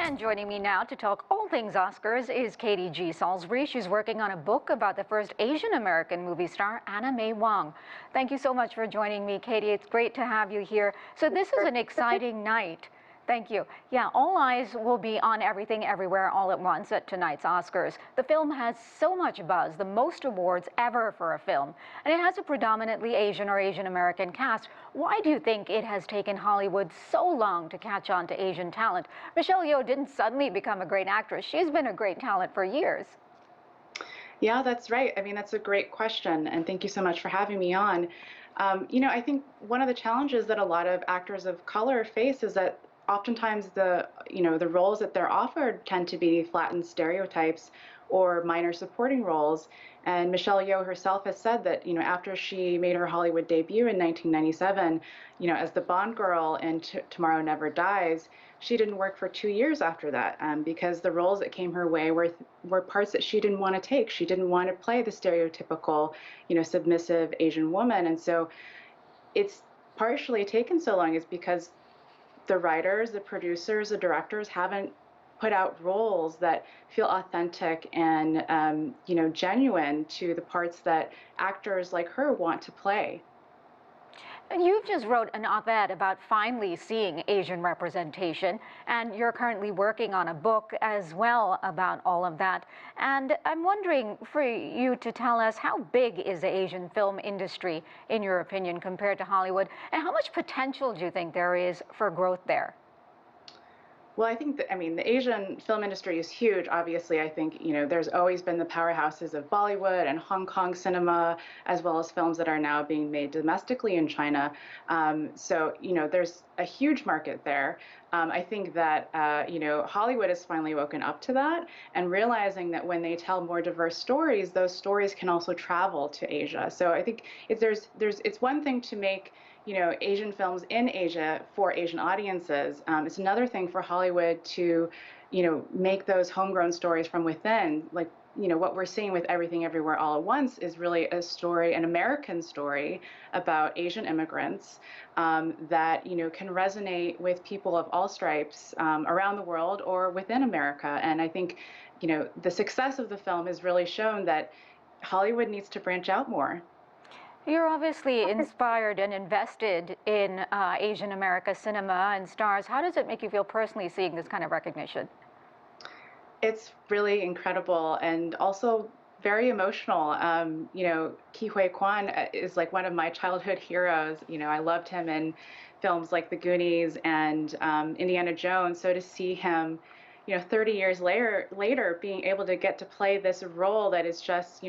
And joining me now to talk all things Oscars is Katie Gee Salisbury. She's working on a book about the first Asian American movie star, Anna May Wong. Thank you so much for joining me, Katie. It's great to have you here. So this is an exciting night. Thank you. Yeah, all eyes will be on Everything Everywhere All at Once at tonight's Oscars. The film has so much buzz, the most awards ever for a film, and it has a predominantly Asian or Asian American cast. Why do you think it has taken Hollywood so long to catch on to Asian talent? Michelle Yeoh didn't suddenly become a great actress. She's been a great talent for years. Yeah, that's right. I mean, that's a great question, and thank you so much for having me on. I think one of the challenges that a lot of actors of color face is that oftentimes the roles that they're offered tend to be flattened stereotypes or minor supporting roles. And Michelle Yeoh herself has said that, after she made her Hollywood debut in 1997, as the Bond girl in Tomorrow Never Dies, she didn't work for 2 years after that because the roles that came her way were parts that she didn't want to take. She didn't want to play the stereotypical, submissive Asian woman. And so it's partially taken so long is because the writers, the producers, the directors haven't put out roles that feel authentic and genuine to the parts that actors like her want to play. And you just wrote an op-ed about finally seeing Asian representation, and you're currently working on a book as well about all of that. And I'm wondering for you to tell us, how big is the Asian film industry, in your opinion, compared to Hollywood? And how much potential do you think there is for growth there? Well, I think the Asian film industry is huge. Obviously, I think, there's always been the powerhouses of Bollywood and Hong Kong cinema, as well as films that are now being made domestically in China. So, there's a huge market there. I think that, Hollywood has finally woken up to that and realizing that when they tell more diverse stories, those stories can also travel to Asia. So I think it's one thing to make Asian films in Asia for Asian audiences. It's another thing for Hollywood to, make those homegrown stories from within. Like, what we're seeing with Everything Everywhere All at Once is really a story, an American story about Asian immigrants that, can resonate with people of all stripes around the world or within America. And I think, the success of the film has really shown that Hollywood needs to branch out more. You're obviously inspired and invested in Asian America cinema and stars. How does it make you feel personally seeing this kind of recognition? It's really incredible and also very emotional. Ke Huy Quan is like one of my childhood heroes. I loved him in films like The Goonies and Indiana Jones. So to see him, 30 years later being able to get to play this role that is just,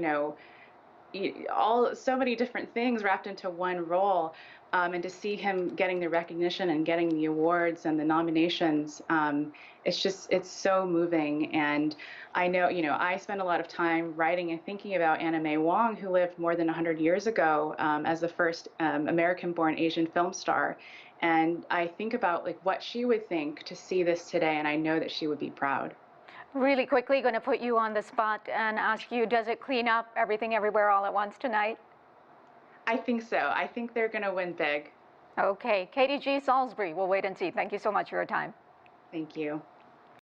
so many different things wrapped into one role, and to see him getting the recognition and getting the awards and the nominations, it's so moving. And I know, I spend a lot of time writing and thinking about Anna May Wong, who lived more than 100 years ago as the first American-born Asian film star. And I think about what she would think to see this today, and I know that she would be proud. Really quickly, going to put you on the spot and ask you, does it clean up Everything Everywhere All at Once tonight? I think so. I think they're going to win big. Okay. Katie Gee Salisbury, we'll wait and see. Thank you so much for your time. Thank you.